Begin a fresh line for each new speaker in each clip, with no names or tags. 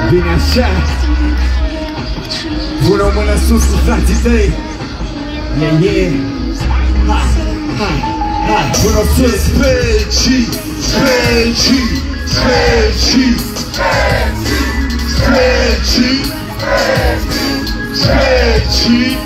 Bine așa. Pune o mână sus cu frații tăi. Yeah. Hai, pune o sus. Specii.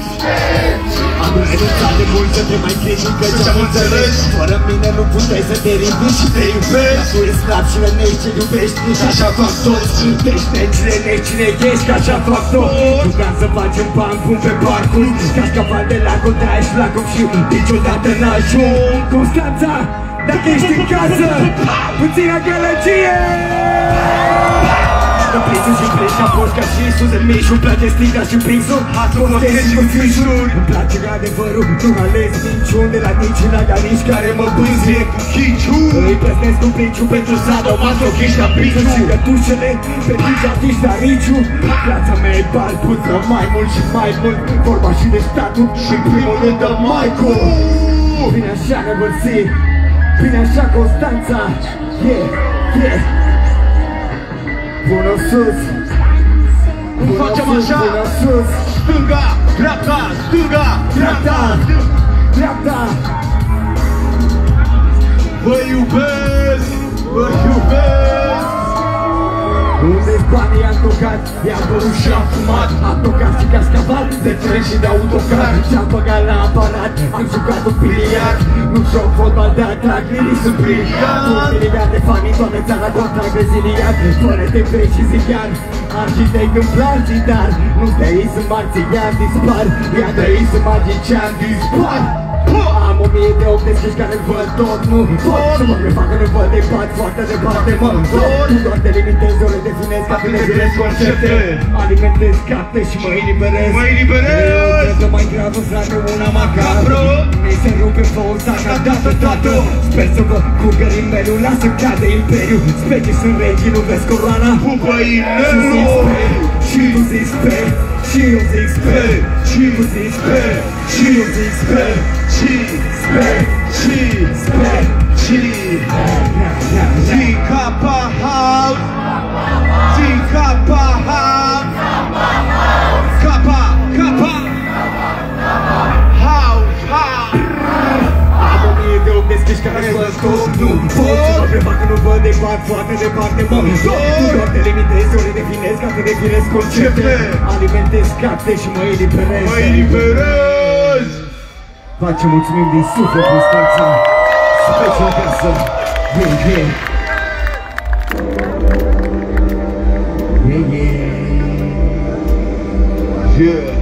Am renunțat de mult să te mai critici, că ce-am înțeles. Fără mine nu puteai să te ridici și te iubești. Tu ești slab și rănești ce iubești, nici așa fac toți. Trântește-te, rănești cine ești, că așa fac toți. Jucam să facem bani, pun pe parcurs. Cascaval de lacul, tragi lacul și niciodată n-ajung. Constanța, dacă ești în casă, puțină gălăgie. Împlisul și pleci ca poți ca și Iisus în mișu. Îmi place striga și prinsul, ascultezi și cu fișuri. Îmi place adevărul, nu ales niciun. De la niciuna, dar nici care mă bânzie cu chiciu. Îi plăsnesc un princiu pentru sadomasochiști la piciu. Și gătușele, pe tici la riciu. Viața mea e bal, putră mai mult și mai mult. Vorba și de statut și primul rând de Michael. Vine așa nevălții, vine așa Constanța. Yeah. Pune-o sus.
Cum facem așa?
Pune-o sus.
Stânga, dreapta, stânga,
dreapta.
Vă iubesc, vă iubesc.
Unde-s banii am tocat, i-am băut și am fumat. Am tocat și cascaval, de tren și de autocar. Și-am băgat la aparat, am jucat un biliard. Nu joc fotbal, dar atrag liniști sunt briliant. Un miliard de fani, toată țara contrag reziliat. Fără te vrei și zidian, arhitect în planții, dar nu te-ai să marțian, dispar. Ia te-ai să magician, dispar. Am 1000 de ochi deschiși care văd tot, nu pot să mă prefac că nu văd de pat, foarte departe mă întorc. Tu doar te limitezi, eu le definez ca tine direct concepte. Alimentez capte și mă eliberez. Că mai gravă, frate, una macabro. Mi se rupe fouța ca dată. Sper să vă curgă rimmelul, lasă cadă imperiu. Specii sunt regii, nu vezi coroana?
Pupă inelul.
Și tu zici sper. Și eu zic sper. Și tu zici sper. Și eu zic sper.
Zinca House. Capa House.
Am 1000 de ochi deschiși care văd tot, nu pot să mă prefac că nu văd de bani, foarte departe mă întorc. Tu doar te limitezi, eu le definez ca te definez concepte. Alimentez capte și mă eliberez. Face mulțumim din suflet, Constanța. Special acasă.
Yeah.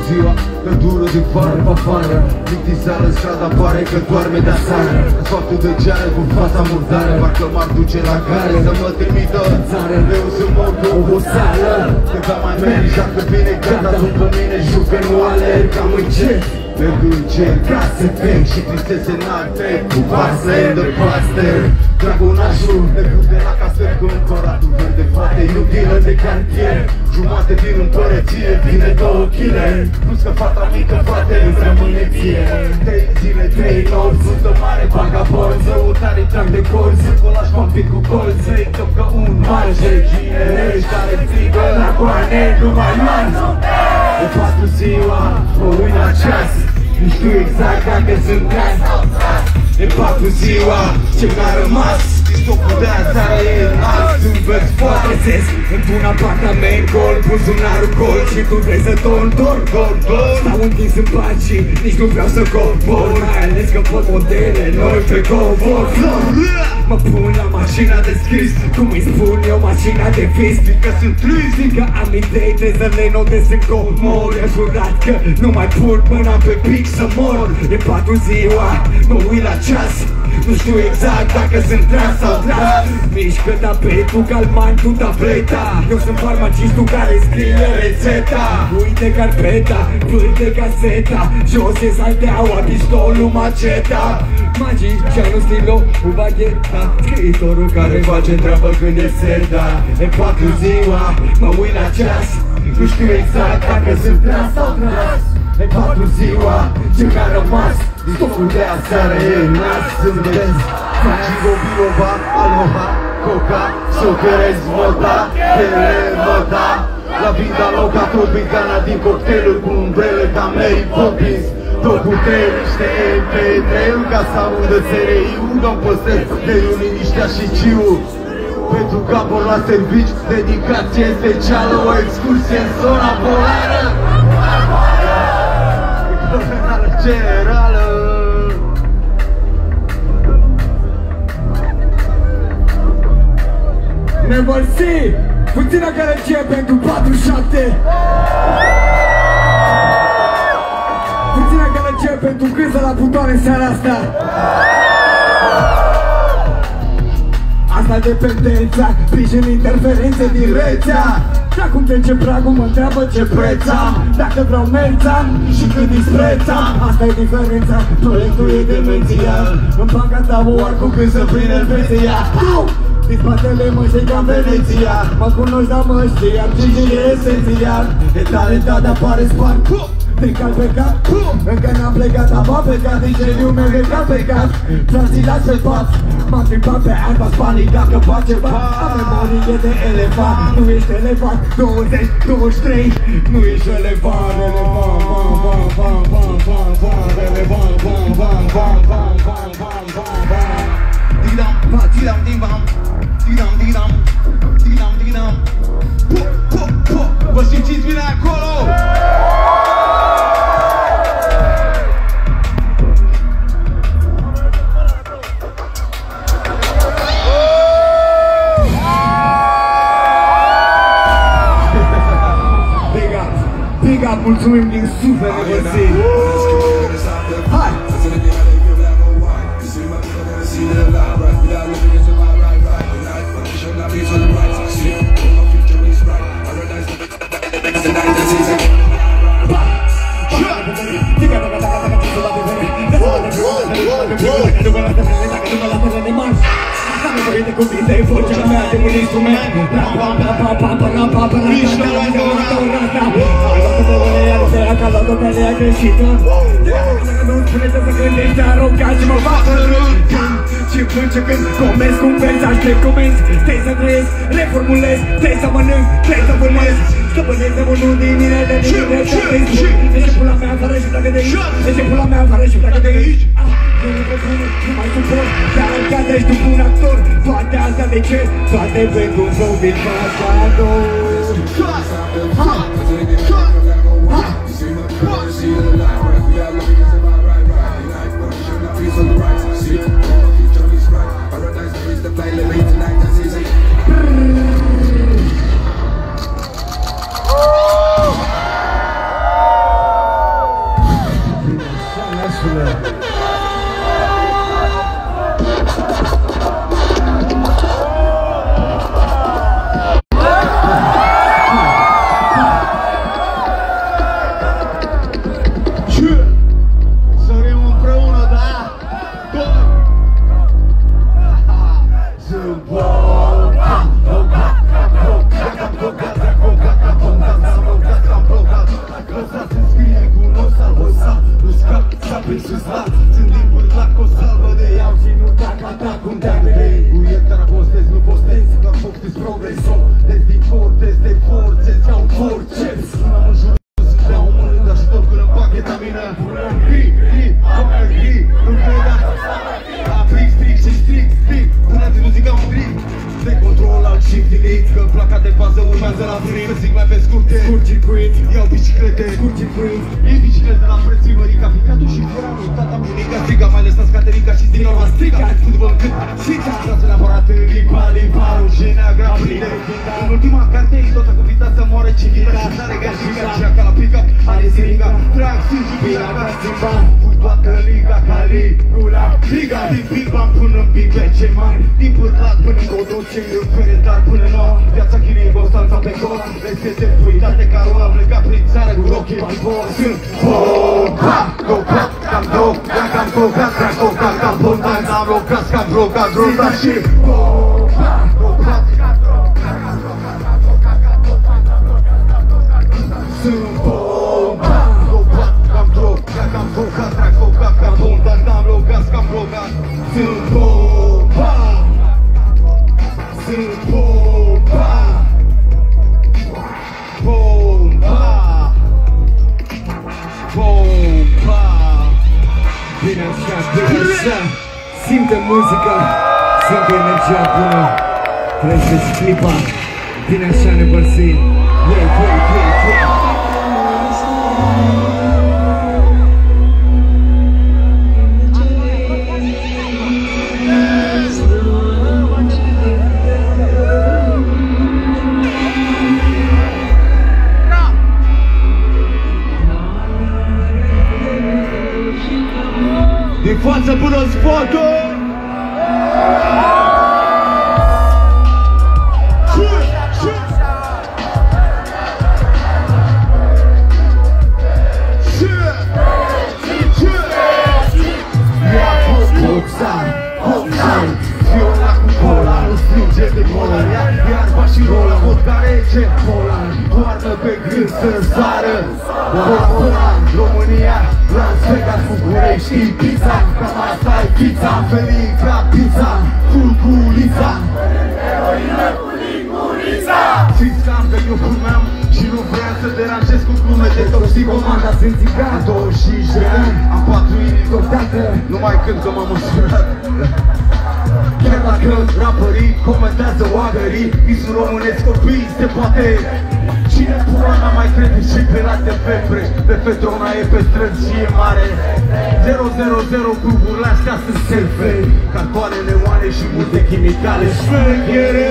Ziua că dură de vară pe afară. Plictiseală în stradă pare că doarme de aseară. Asfaltul de geare cu fața murdare, parcă m-ar duce la gare să mă trimită în țară. Eu sunt mort de oboseală. Cât mai mergi, dacă vine gata după mine, jucă, nu alerg, cam încet. Pentru încerc ca să trec și tristese n-ar cu pasă de paste. Dragonașul nebun de la castel cu împăratul verde, frate, iubilă de cartier. Jumate din împărăție, vine 2 chile. Plus că fata mică, frate, îți rămâne ție. 3 zile, 3 nopți, sunt mare vagabond. Zăutare trag de colț, colaș vampir cu colț. Să-i top ca un marș, regine rești care strigă la coane, nu mai man. E 4 ziua, mă uit la ceas, nu știu exact dacă sunt tras. E 4 ziua, ce mi-a rămas, stocul de aseară e înalt. Zâmbet foarte ses, într-un apartament gol, buzunarul gol și tu vrei să te întorc. Stau întins în pat și nici nu vreau să cobor, mai ales că văd modele noi pe covor. Mă pun la mașina de scris, cum îi spun eu, mașina de vis. Că sunt trist, că am idei de să le notez în comor. E jurat că nu mai pun mâna pe pic să mor. E 4 ziua, mă uit la ceas, nu știu exact dacă sunt tras sau tras. Mișcă tapetul, calmantul, tableta. Eu sunt farmacistul care scrie rețeta. Uite carpeta, vârte caseta, jos e salteaua, pistolul, maceta.
magii și-au un stilo, un bagheta. Scriitorul care face treabă când e serda. E 4 ziua, mă uit la ceas, nu știu exact dacă sunt tras sau tras. E 4 ziua, ce mi-a rămas, stoful de aseară e nas. Zâmbesc, Facigo, Bilova, Aloha, Coca, Socherez, Mota, Telemota. La vida loca, tot bicana din cocktailuri cu umbrele ca Mary Poppins. Tot cu trei niște MP3 ca să audă SRI-ul. Dau păstrez de liniștea și ciu. Pentru capul la servici, dedicație specială, o excursie în zona polară. Generală. Never see. Puțină gălăgie pentru 47. Puțină gălăgie pentru câță la butoane în seara asta. Asta dependența, sprijin interferențe din rețea. Și acum trece pragul, mă întreabă ce preț am. Dacă vreau merț am și cât dispreț am. Asta e diferența, proiectul e demențial. În banca ta o arcu când se prinde Elveția. Din spatele măștii ca Veneția. Mă cunoști, dar mă știi, am cincin e esențial. E talentat, dar pare spart. Te cal pe cap, încă n-am plecat, am plecat. Ingeniul meu e ca pe cap. Frații las pe pat, m-am trimpat pe alba spanii. Dacă fac ceva, am memorie de elefant. Nu ești elefant, 20, 23. Nu ești elefant, elefant.
Digam, digam, digam, digam, digam, digam. Vă simțiți bine acolo?
Big up, mulțumim din suflet, Neversee. Hai! De cuvinte, e vocea mea de un instrument. Că a luat-o pe alea greșită. Nu-mi spuneți să gândești arogat și mă fac în rând. Și plânge când comens cum vezi, aștept comenzi. Stai să trăiesc, reformulez, stai să mănânc, stai să vârmez. Stăpânesc de unul din inele din mine și te spun. Ești pula mea, fără și pleacă de aici. Ești pula mea, fără și pleacă de aici. Nu mai suport, dar gata, ești un bun actor. Toate astea de ce? Toate pentru un flow din pasador.
Din Big Bang până în Big Bang ce mari, din Pârlat până în Codoce, în Feretar
Dar până nouă, viața chirie Constanța pe cor. Rețete uitate ca roa, am plecat prin țară cu ochii albor. Sunt bomba, cocat, cam drog, cam cocat, cam bondan, am locat, cam drog, cam droga și bomba, cocat, cam drog, sunt bomba, cocat, cam drog, cam cocat, cam bondan, am locat, cam droga. Sunt bomba, sunt bomba, bomba, bomba.
Bine așa, bine așa. Simte muzica, simte energia bună. Trăiește-ți clipa. Bine așa ne vărsim.
Din față până în spotul! Viola cu cola, nu strânge de mola. Iarba și rola, vodka rece, pola. Toarnă pe gând să sară Pola, România, Las Vegas, București, Ibiza. Cam asta e pizza, felin ca pizza, fulgulița. Heroină cu lingurița. Știți că am că eu fumeam și nu vreau să deranjez cu glume de toxicomand. Dar sunt țigan, 25 de ani, am 4 inimi deodată. Numai când că m-am ușurat. Chiar dacă rapării comentează oagării, visul românesc copii se poate. Cine pula n-a mai crede și pe rate febre. Pe Petrona e pe străzi și e mare. 000 grupurile astea sunt selfe, cartoane, neoane și multe chimicale. Șmechere!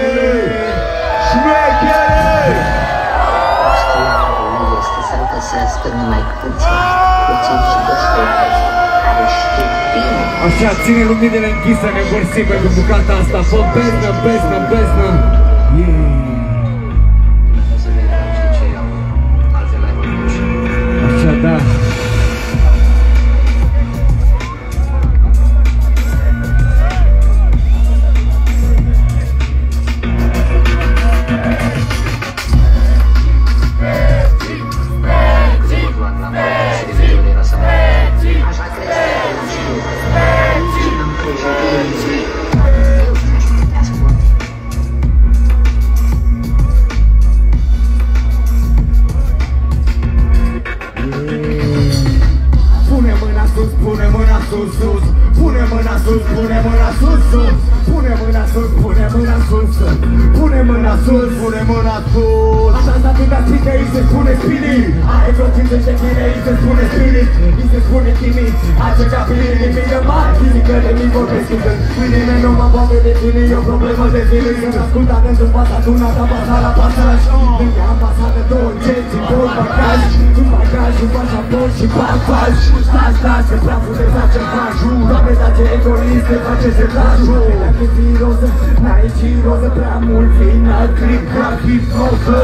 Șmechere!
Este să-l găsească numai puțin și destoinic, care știe bine.
Așa, ține luminile închise, ne vărsim pentru bucata asta. Fă beznă, beznă, beznă. Așa, da. Pune mâna sus, pune mâna sus, sus. Pune mâna sus, pune mâna sus, sus. Pune mâna sus, pune mâna sus. Așa s-a atâta strică, îi se spune spirit. Are vreo 50 de chile, îi se spune spirit. Îi se spune chimit, ace capilin, nimic de mari. Chimică de mic vorbesc când mâinile nu mă poate defini. E o problemă de fili, sunt ascultat într-un pas adunat, am pasat la pasaj. Lângă am pasat de 2 genți, 2 bagaj. Un bagaj, un pașaport și bagaj. Stai, că praful de face fajul. Doamne, dar ce egoist te face secajul. Dacă ții roză, n-ai ci roză. Prea mult final, clip, crack, hipnoză.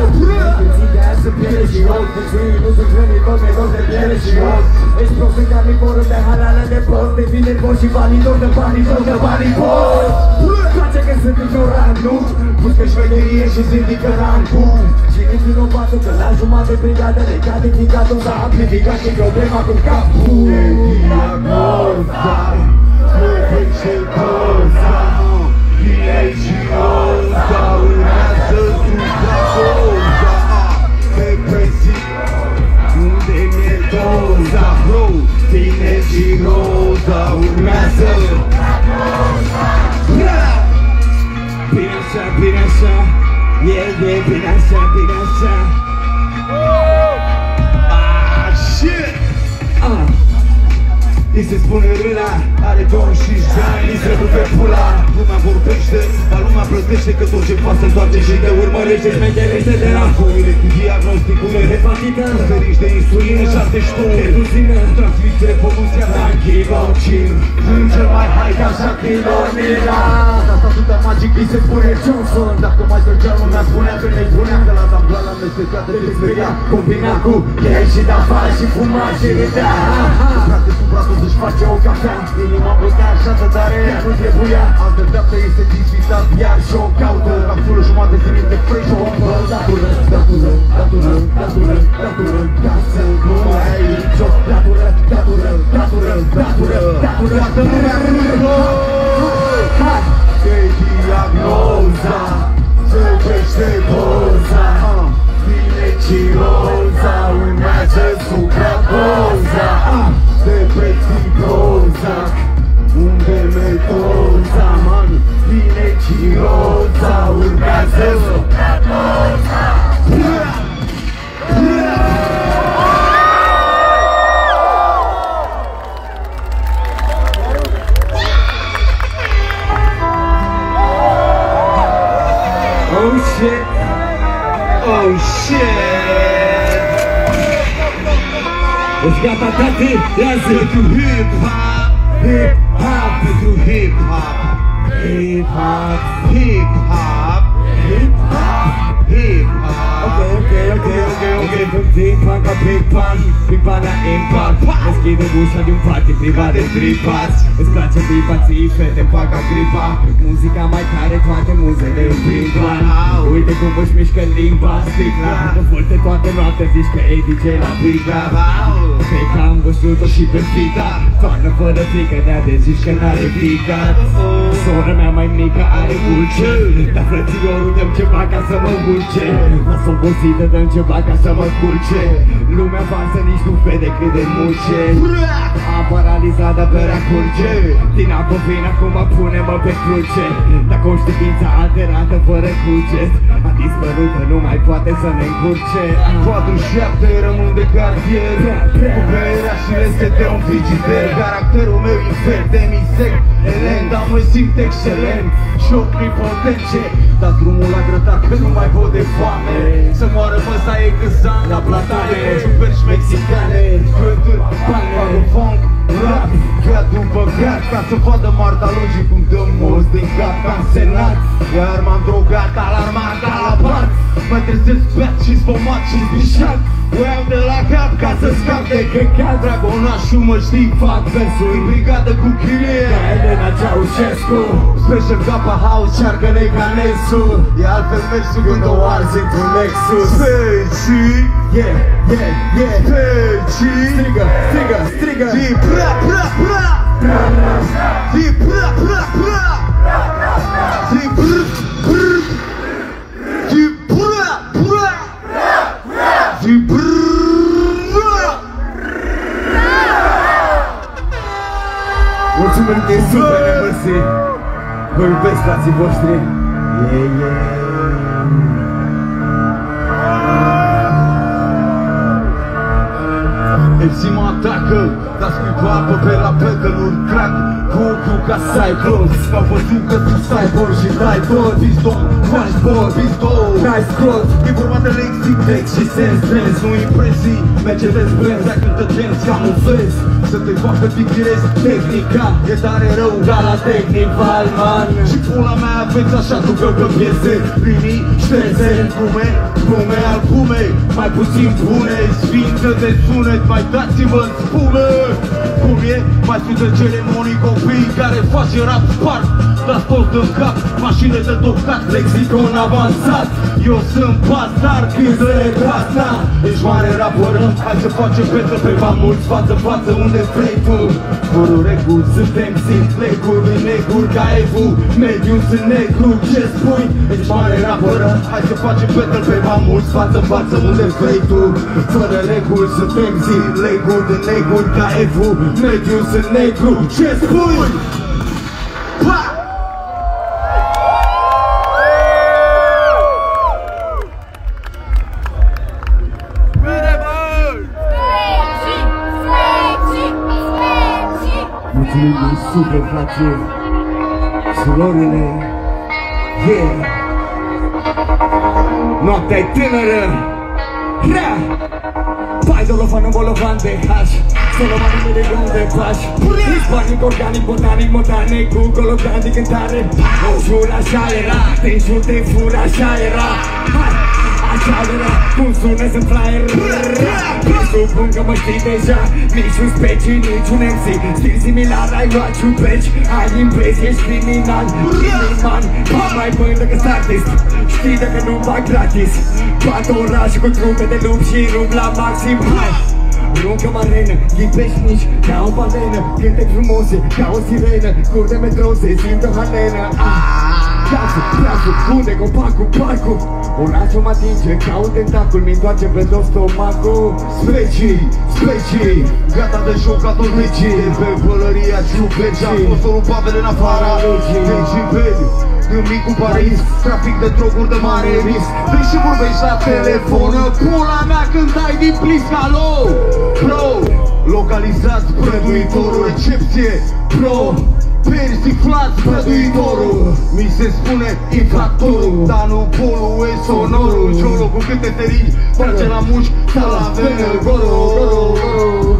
Ții de aia să piele și ochi. Ții nu sunt hrănitor, mi-e dor de piele și ochi. Ești prost în carnivoră de halală de post. Devine boss și valitor de banitor de banipor. Place că sunt ignorant, nu? Buscă șmecherie și ridică rang, bum. Cine-i vinovatul că la jumătate brigadă legat indicatul s-a amplificat și problema cu capul. Diagnoza, trebuie ce cosa. Vine și oza, urmează supracoza. Depresie, unde mi-e doza, bro? Vine și roza, urmează bine așa, bine așa. Bine așa, bine așa.
Shit! îi se spune râna, are 25 de ani, îi se rupe pula. Lumea vorbește, dar lumea plătește, că tot ce poate întoarce și te urmărește.
Smecherește de la
Foile cu diagnosticule,
hepatită,
ferici de insulină și alte șturi.
Reduzină,
transmiți revoluția ta în kilocin. Sunt cel mai high ca așa kilomila. Asta atâta magic, îi se spune Johnson. Dacă mai trăgea lumea spunea că ne-i punea, că la tambloala amestecată te speria.
combina cu ei și de afară și fuma și râdea.
Frate cu brațul să-și face o cafea, inima bătea așa de tare,
Nu trebuia,
altă dreaptă este disfitat,
iar și-o caută.
capsulă jumătate de minte fresh, o ombă.
Datură, datură, datură, datură, datură, ca să nu mai ai nicio datură, datură, datură, datură, datură,
Toată lumea râdă.
hai!
E diagnoza, se crește doza, vine ciroza, urmează supradoza, depresii proza, unde metoza, man, vine ciroza, urmează supradoza.
Oh shit!
Oh shit!
Ești gata, tati? Ia zi!
Pentru hip-hop, hip-hop, pentru hip-hop,
Hip-hop,
hip-hop,
hip-hop.
hip-hop.
Ok. Din pan ca Big Pan, Big Pan la impact. Deschide ușa de un party privat de tripați. Îți place bipații, fete fac ca gripa. Muzica mai tare, toate muzele în prim plan. Uite cum își mișcă limba, sticla. Învârte toată noaptea, zici că e DJ la briga. Pe că am văzut-o și pe fita. Toarnă fără frică, de-a de zici că n-are picat. Sora mea mai mică are dulce, dar frățiorul dăm ceva ca să mă încurce. Las obosită, dăm ceva ca să mă curce. Lumea față nici nu vede cât de mulce. Am paralizat, dar berea curge. Din apă vin, acum pune-mă pe cruce. Dar conștiința alterată fără cuget a dispărut, nu mai poate să ne încurce.
4-7 rămân de cartier, cu berea și reste de un frigider. Caracterul meu infect, demisect, elend, dar mă simt excelent. Șoc prepotence, dar drumul la grătar că nu mai pot de foame. Să moară măsa e câțan la platane, ciuperci mexicane, scânturi, bani, funk, rap, gata după gata, ca să vadă Marta Lungi cum dă moz din cap ca în senat. Iar m-am drogat, alarmat, la bar, mă trezesc beat și sfumat și zbișat. Voiam de la cap ca să scap de căcat. Dragonașul mă știi, fac versuri în brigadă cu chirie
Ca Elena Ceaușescu,
Special Kappa House, cearcă-ne ca Nesu. E altfel mersul când o arzi într-un Lexus. Specii,
yeah, yeah, yeah.
specii,
Strigă, strigă, strigă.
zi pra, pra, pra, zi pra, pra, pra, zi brr, brr, zi pra, pra, zi brr.
Mulțumim din suflet, mersi. Vă iubesc, frații voștri. Yeah, yeah.
MC mă atacă, dar scui cu apă pe la pedaluri, crack cu ochiul ca Cyclops. M-a văzut că tu cyborg și dai tot. Piston, faci bol, piston,
Dai scrot.
e vorba de lecții, text și sens, nu impresii. Mercedes-Benz, dacă cântă dance, camuflezi. Să te facă ticirezi, tehnica e tare rău
Ca la Technival, man.
și pula mea aveți așa tu că piese, rimii, șterse, glume, albume, mai puțin bune, sfință de sunet, mai dați-vă în spume. Cum e? Mai sunt de ceremonii copii care face rap spark, dar toți în cap, mașinile de tocat, lexicon avansat. Eu sunt bastar, când le asta. Ești mare rapper, hai să facem petră pe bani mulți, față, unde vrei tu. Fără reguli, suntem leguri, neguri ca Evu, mediu sunt negru, ce spui? Ești mare rapper, hai să facem petră pe bani mulți, față, unde vrei tu. Fără reguli, suntem leguri, neguri ca Evu, mediu sunt negru, ce spui? Pa!
Specie, specie, specie.
suflet, frate. Surorile, yeah. Noaptea e tânără, rea. Pai dolofană bolovan de hash, solo mani milion de pași. Hispanic, organic, botanic, botanic, cu colocan de cântare. O jur, așa era, te jur, te fur, așa era. Hai! Așa era, cum sună sunt flyer. Presupun că mă știi deja. Niciun specii, niciun MC. Stil similar, ai luat ciupeci. Ai impresie, ești criminal. Criminal, pa mai bun decât artist. Știi dacă nu fac gratis. Bată orașul cu trupe de lup și rup la maxim. Hai! Luncă marenă, ghipești mici ca o balenă. Cântec frumoase, ca o sirenă. Cur de metrou se simte o halenă. Brațul, unde compacul, parcul. Orașul mă atinge ca un tentacul. Mi întoarce pe tot stomacul.
Specii, gata de joc ca tot mecii. Pe pălăria ciupeci, am fost o Pavel în afara decibeli. În micul Paris, trafic de droguri de mare risc. Vrei și vorbești la telefon, pula mea când dai din plis, alo. Bro, localizați prăduitorul, recepție, bro. Persiflați prăduitorul, mi se spune infractorul. Dar nu polul e sonorul. Jolo cu câte teringi, face la mușchi, sau la venă, goro.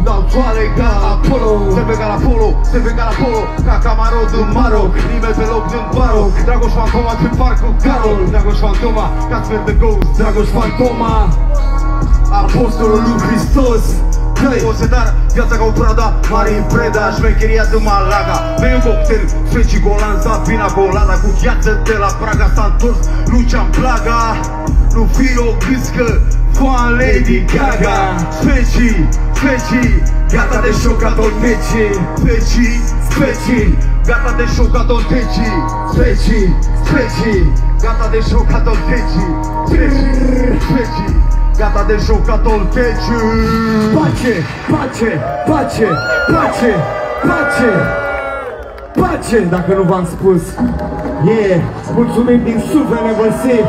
Dau toale ca Apollo, se pe ca la polo, se pe ca la polo. Ca Camarot în Maroc, rime pe loc din Baroc. Dragoș Fantoma pe parcul Carol. Dragoș Fantoma, ca sfer de ghost. Dragoș Fantoma, apostolul lui Hristos. Posedar, viața ca o prada, mare preda, șmecheria de Malaga. Bei un cocktail, specii golan, Sabina Colada. Cu gheață de la Praga s-a întors Lucian Plaga. Nu fi o gâscă, fan Lady Gaga. Specii, gata de șoc ca tot mecii. Specii, gata de șoc ca tot mecii. Specii, gata de șoc ca tot mecii. Specii, gata de joc ca tolteciu.
Pace, dacă nu v-am spus. Yeah, mulțumim din suflet, nevăsit.